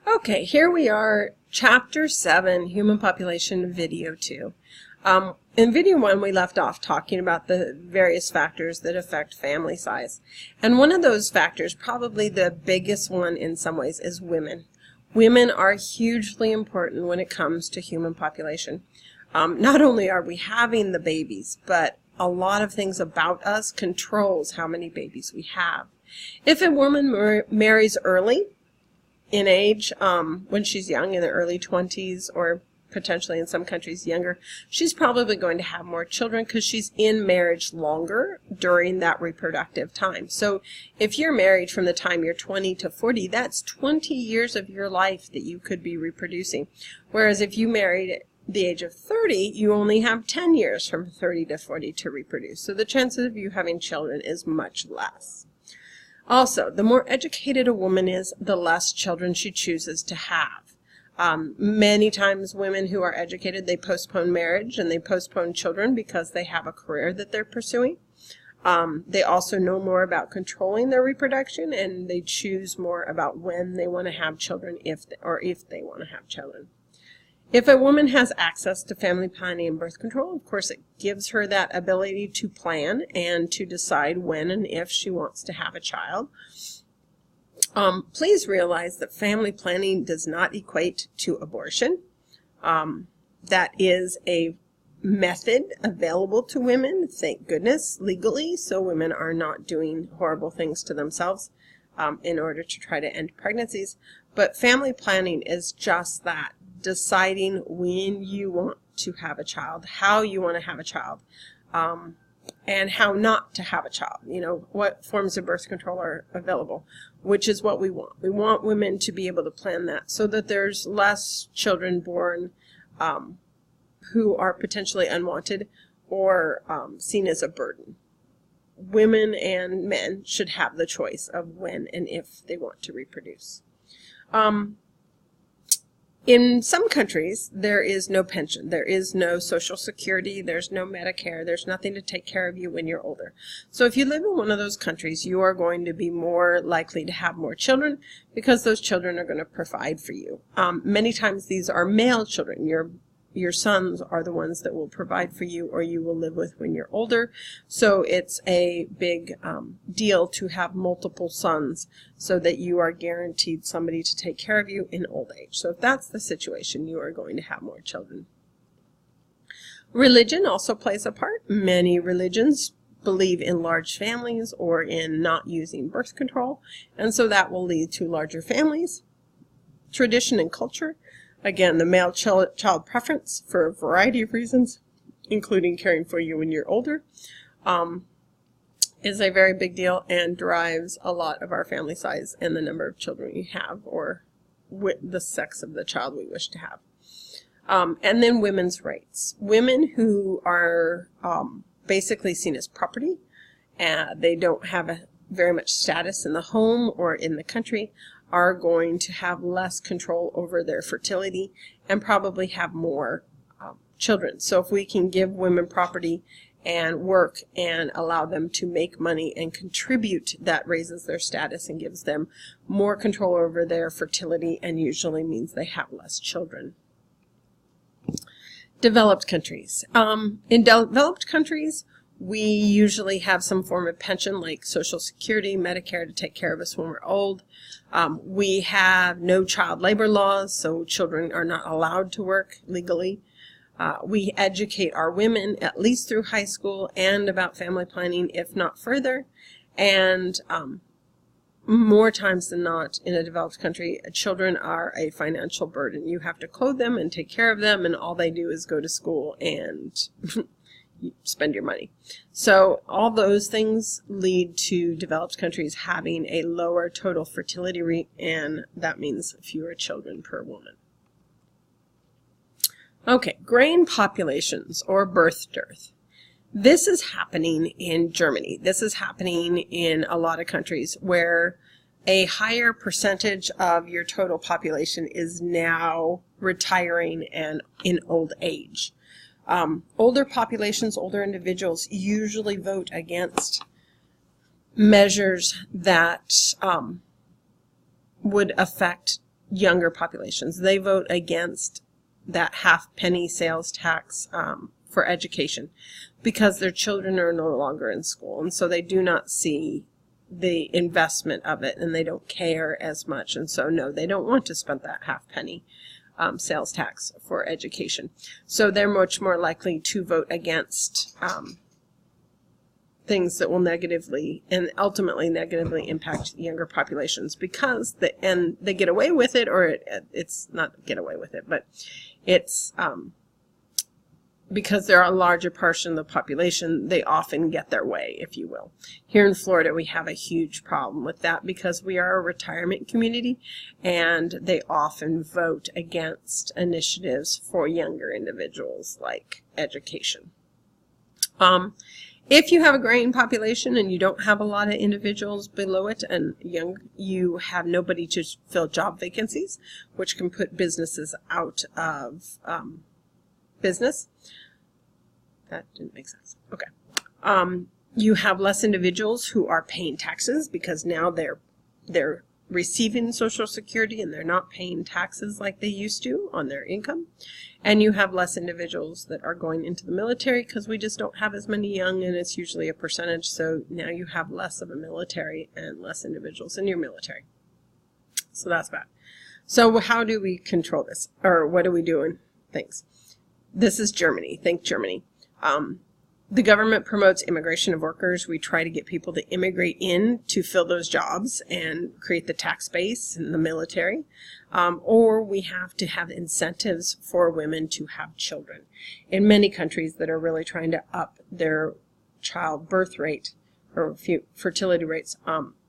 Okay, here we are, Chapter 7, Human Population, Video 2. In Video 1, we left off talking about the various factors that affect family size. And one of those factors, probably the biggest one in some ways, is women. Women are hugely important when it comes to human population. Not only are we having the babies, but a lot of things about us controls how many babies we have. If a woman marries early, in age, when she's young, in the early 20s, or potentially in some countries younger, she's probably going to have more children because she's in marriage longer during that reproductive time. So if you're married from the time you're 20 to 40, that's 20 years of your life that you could be reproducing. Whereas if you married at the age of 30, you only have 10 years from 30 to 40 to reproduce. So the chances of you having children is much less. Also, the more educated a woman is, the less children she chooses to have. Many times women who are educated, they postpone marriage and they postpone children because they have a career that they're pursuing. They also know more about controlling their reproduction, and they choose more about when they want to have children, if they want to have children. If a woman has access to family planning and birth control, of course it gives her that ability to plan and to decide when and if she wants to have a child. Please realize that family planning does not equate to abortion. That is a method available to women, thank goodness, legally, so women are not doing horrible things to themselves in order to try to end pregnancies. But family planning is just that. Deciding when you want to have a child, how you want to have a child, and how not to have a child. You know, what forms of birth control are available, which is what we want. We want women to be able to plan that so that there's less children born who are potentially unwanted or seen as a burden. Women and men should have the choice of when and if they want to reproduce. In some countries, there is no pension, there is no Social Security, there's no Medicare, there's nothing to take care of you when you're older. So if you live in one of those countries, you are going to be more likely to have more children because those children are going to provide for you. Many times these are male children. Your sons are the ones that will provide for you or you will live with when you're older. So it's a big deal to have multiple sons so that you are guaranteed somebody to take care of you in old age. So if that's the situation, you are going to have more children. Religion also plays a part. Many religions believe in large families or in not using birth control, and so that will lead to larger families. Tradition and culture. Again, the male child preference for a variety of reasons, including caring for you when you're older, is a very big deal and drives a lot of our family size and the number of children we have or the sex of the child we wish to have. And then women's rights. Women who are basically seen as property, they don't have very much status in the home or in the country, are going to have less control over their fertility and probably have more children. So if we can give women property and work and allow them to make money and contribute, that raises their status and gives them more control over their fertility and usually means they have less children. Developed countries. In developed countries, we usually have some form of pension like Social Security, Medicare to take care of us when we're old. We have no child labor laws, so children are not allowed to work legally. We educate our women at least through high school and about family planning, if not further. And more times than not in a developed country, children are a financial burden. You have to clothe them and take care of them, and all they do is go to school and spend your money. So all those things lead to developed countries having a lower total fertility rate, and that means fewer children per woman. Okay, grain populations or birth dearth. This is happening in Germany. This is happening in a lot of countries where a higher percentage of your total population is now retiring and in old age. Older populations, older individuals usually vote against measures that would affect younger populations. They vote against that half-penny sales tax for education because their children are no longer in school, and so they do not see the investment of it, and they don't care as much, and so no, they don't want to spend that half-penny sales tax for education. So they're much more likely to vote against things that will negatively and ultimately negatively impact younger populations because they get away with it, or it's not get away with it, but it's because they're a larger portion of the population, they often get their way, if you will. Here in Florida, we have a huge problem with that because we are a retirement community, and they often vote against initiatives for younger individuals like education. If you have a graying population and you don't have a lot of individuals below it and you have nobody to fill job vacancies, which can put businesses out of business. That didn't make sense. Okay. You have less individuals who are paying taxes because now they're receiving Social Security and they're not paying taxes like they used to on their income. And you have less individuals that are going into the military because we just don't have as many young, and it's usually a percentage. So now you have less of a military and less individuals in your military. So that's bad. So how do we control this? Or what are we doing? Thanks. This is Germany. Think Germany. The government promotes immigration of workers. We try to get people to immigrate in to fill those jobs and create the tax base in the military. Or we have to have incentives for women to have children. In many countries that are really trying to up their child birth rate or fertility rates,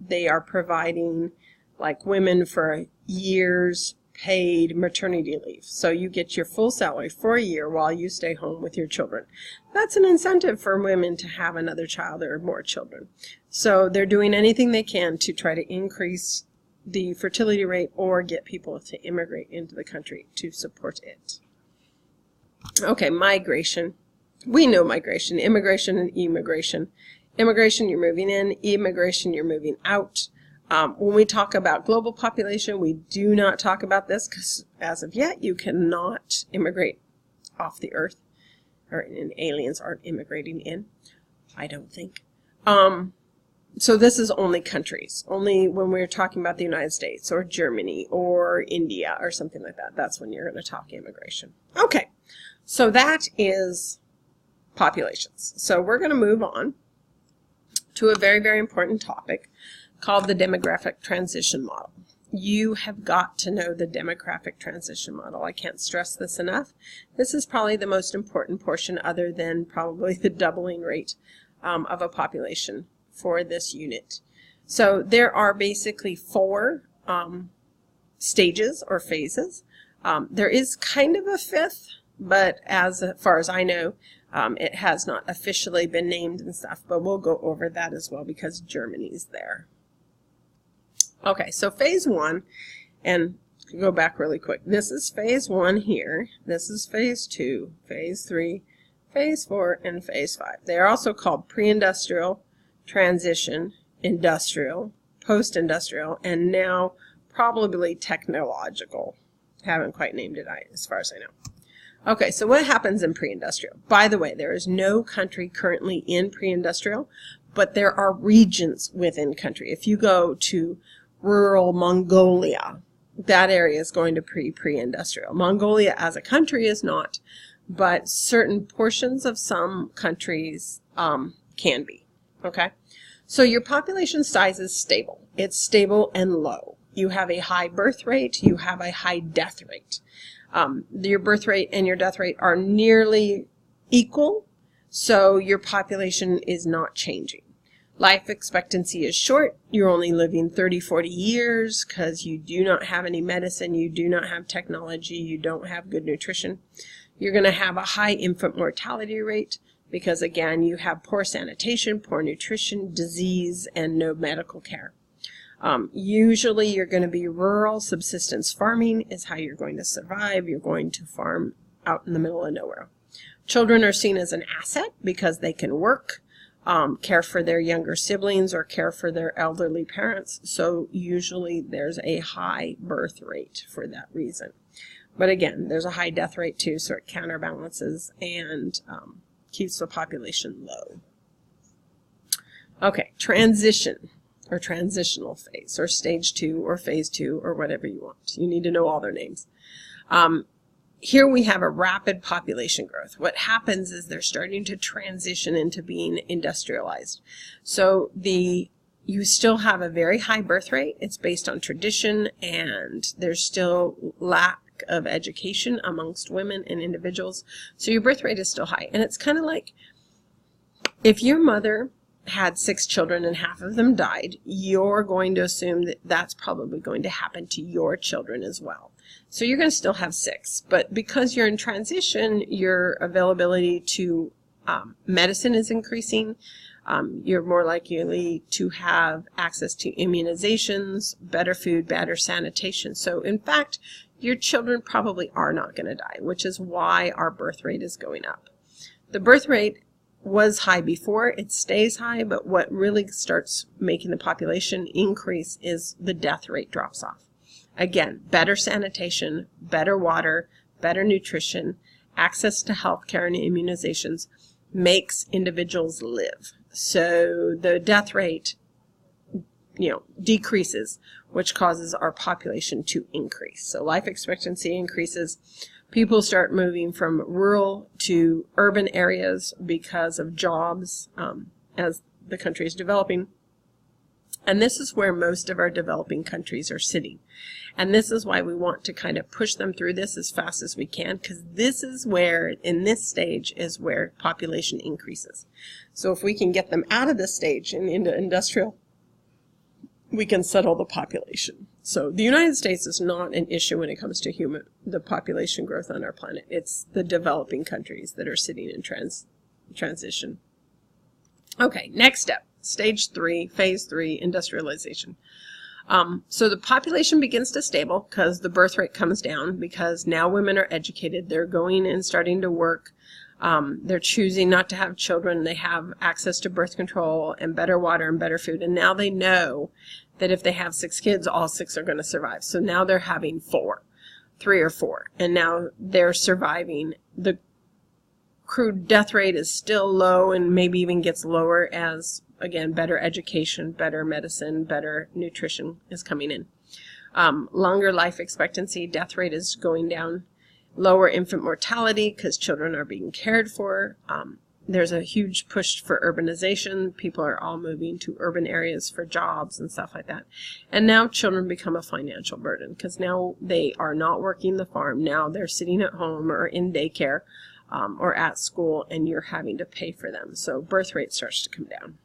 they are providing like women for a year's paid maternity leave. So you get your full salary for a year while you stay home with your children. That's an incentive for women to have another child or more children. So they're doing anything they can to try to increase the fertility rate or get people to immigrate into the country to support it. Okay, migration. We know migration, immigration and immigration. Immigration, you're moving in. Immigration, you're moving out. When we talk about global population, we do not talk about this because as of yet, you cannot immigrate off the earth, and aliens aren't immigrating in, I don't think. So this is only countries. Only when we're talking about the United States or Germany or India or something like that, that's when you're going to talk immigration. Okay, so that is populations. So we're going to move on to a very, very important topic called the demographic transition model. You have got to know the demographic transition model. I can't stress this enough. This is probably the most important portion other than probably the doubling rate of a population for this unit. So there are basically 4 stages or phases. There is kind of a 5th, but as far as I know, it has not officially been named and stuff, but we'll go over that as well because Germany's there. Okay, so phase 1, and go back really quick. This is phase 1 here. This is phase 2, phase 3, phase 4, and phase 5. They are also called pre-industrial, transition, industrial, post-industrial, and now probably technological. Haven't quite named it as far as I know. Okay, so what happens in pre-industrial? By the way, there is no country currently in pre-industrial, but there are regions within country. If you go to rural Mongolia, that area is going to pre-industrial. Mongolia as a country is not, but certain portions of some countries can be. Okay, so your population size is stable. It's stable and low. You have a high birth rate. You have a high death rate. Your birth rate and your death rate are nearly equal, so your population is not changing. Life expectancy is short. You're only living 30, 40 years because you do not have any medicine, you do not have technology, you don't have good nutrition. You're going to have a high infant mortality rate because, again, you have poor sanitation, poor nutrition, disease, and no medical care. Usually you're going to be rural. Subsistence farming is how you're going to survive. You're going to farm out in the middle of nowhere. Children are seen as an asset because they can work. care for their younger siblings or care for their elderly parents. So usually there's a high birth rate for that reason. But again, there's a high death rate too, so it counterbalances and keeps the population low. Okay, transition or transitional phase or stage 2 or phase 2 or whatever you want. You need to know all their names. Here we have a rapid population growth. What happens is they're starting to transition into being industrialized. So you still have a very high birth rate. It's based on tradition, and there's still lack of education amongst women and individuals. So your birth rate is still high. And it's kind of like if your mother had 6 children and half of them died, you're going to assume that that's probably going to happen to your children as well. So you're going to still have 6, but because you're in transition, your availability to medicine is increasing. You're more likely to have access to immunizations, better food, better sanitation. So in fact, your children probably are not going to die, which is why our birth rate is going up. The birth rate was high before, it stays high, but what really starts making the population increase is the death rate drops off. Again, better sanitation, better water, better nutrition, access to health care and immunizations makes individuals live. So the death rate, decreases, which causes our population to increase. So life expectancy increases. People start moving from rural to urban areas because of jobs as the country is developing. And this is where most of our developing countries are sitting. And this is why we want to kind of push them through this as fast as we can, because this is where, in this stage, is where population increases. So if we can get them out of this stage and into industrial, we can settle the population. So the United States is not an issue when it comes to the population growth on our planet. It's the developing countries that are sitting in transition. Okay, next step, stage 3, phase 3, industrialization. So the population begins to stable because the birth rate comes down, because now women are educated. They're going and starting to work. They're choosing not to have children. They have access to birth control and better water and better food. And now they know that if they have 6 kids, all 6 are going to survive. So now they're having 3 or 4. And now they're surviving. The crude death rate is still low and maybe even gets lower as, again, better education, better medicine, better nutrition is coming in. Longer life expectancy, death rate is going down. Lower infant mortality because children are being cared for. There's a huge push for urbanization. People are all moving to urban areas for jobs and stuff like that. And now children become a financial burden because now they are not working the farm. Now they're sitting at home or in daycare or at school, and you're having to pay for them. So birth rate starts to come down.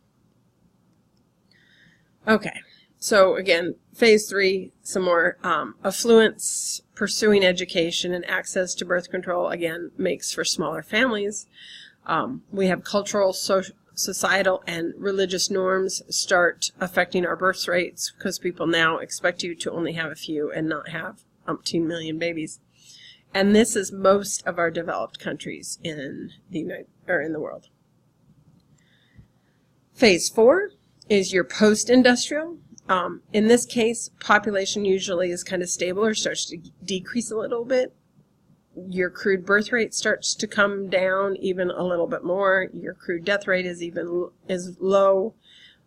Okay, so again, phase 3, some more affluence, pursuing education and access to birth control, again, makes for smaller families. We have cultural, societal, and religious norms start affecting our birth rates because people now expect you to only have a few and not have umpteen million babies. And this is most of our developed countries in the world. Phase 4 is your post-industrial. In this case, population usually is kind of stable or starts to decrease a little bit. Your crude birth rate starts to come down even a little bit more. Your crude death rate is low,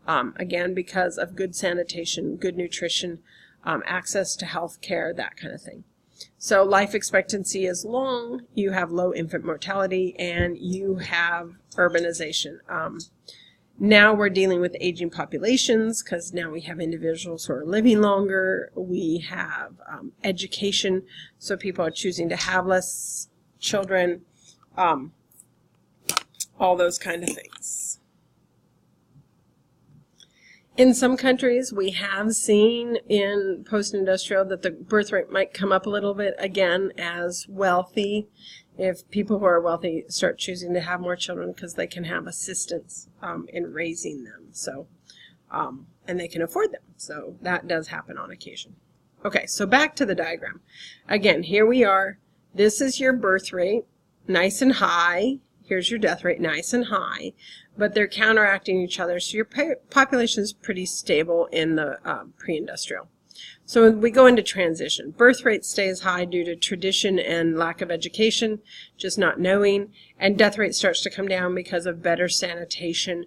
again, because of good sanitation, good nutrition, access to health care, that kind of thing. So life expectancy is long, you have low infant mortality, and you have urbanization. Now we're dealing with aging populations because now we have individuals who are living longer. We have education, so people are choosing to have less children, all those kind of things. In some countries, we have seen in post-industrial that the birth rate might come up a little bit again as wealthy. If people who are wealthy start choosing to have more children because they can have assistance in raising them, so and they can afford them. So that does happen on occasion. Okay, so back to the diagram. Again, here we are. This is your birth rate, nice and high. Here's your death rate, nice and high. but they're counteracting each other, so your population is pretty stable in the pre-industrial. So when we go into transition, birth rate stays high due to tradition and lack of education, just not knowing, and death rate starts to come down because of better sanitation,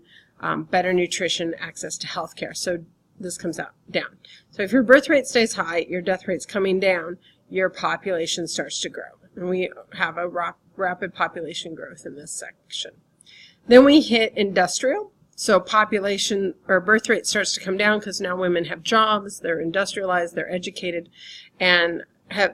better nutrition, access to health care. So this comes down. So if your birth rate stays high, your death rate's coming down, your population starts to grow. And we have a rapid population growth in this section. Then we hit industrial. So population or birth rate starts to come down because now women have jobs, they're industrialized, they're educated, and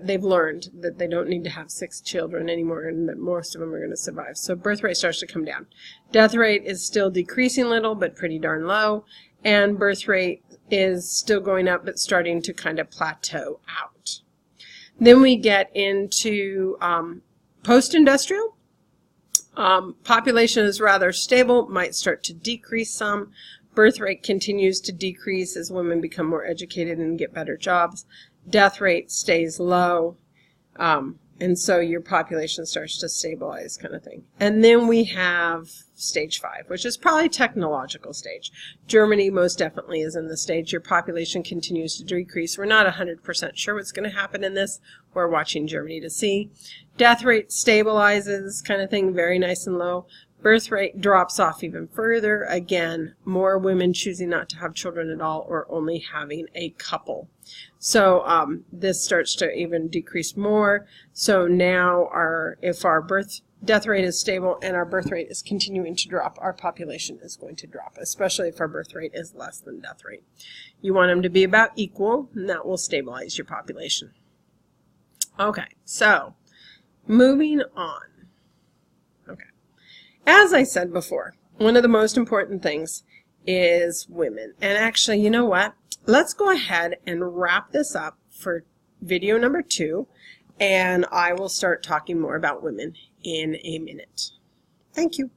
they've learned that they don't need to have 6 children anymore and that most of them are going to survive. So birth rate starts to come down. Death rate is still decreasing a little, but pretty darn low. And birth rate is still going up, but starting to kind of plateau out. Then we get into post-industrial. Population is rather stable, might start to decrease some. Birth rate continues to decrease as women become more educated and get better jobs. Death rate stays low, and so your population starts to stabilize, kind of thing. And then we have stage 5, which is probably technological stage. Germany most definitely is in the stage. Your population continues to decrease. We're not 100% sure what's going to happen in this. We're watching Germany to see. Death rate stabilizes, kind of thing, very nice and low. Birth rate drops off even further. Again, more women choosing not to have children at all or only having a couple. So this starts to even decrease more. So now if our death rate is stable and our birth rate is continuing to drop, our population is going to drop, especially if our birth rate is less than death rate. You want them to be about equal, and that will stabilize your population. Okay, so moving on. Okay. As I said before, one of the most important things is women. And actually, you know what? Let's go ahead and wrap this up for video number 2, and I will start talking more about women in a minute. Thank you.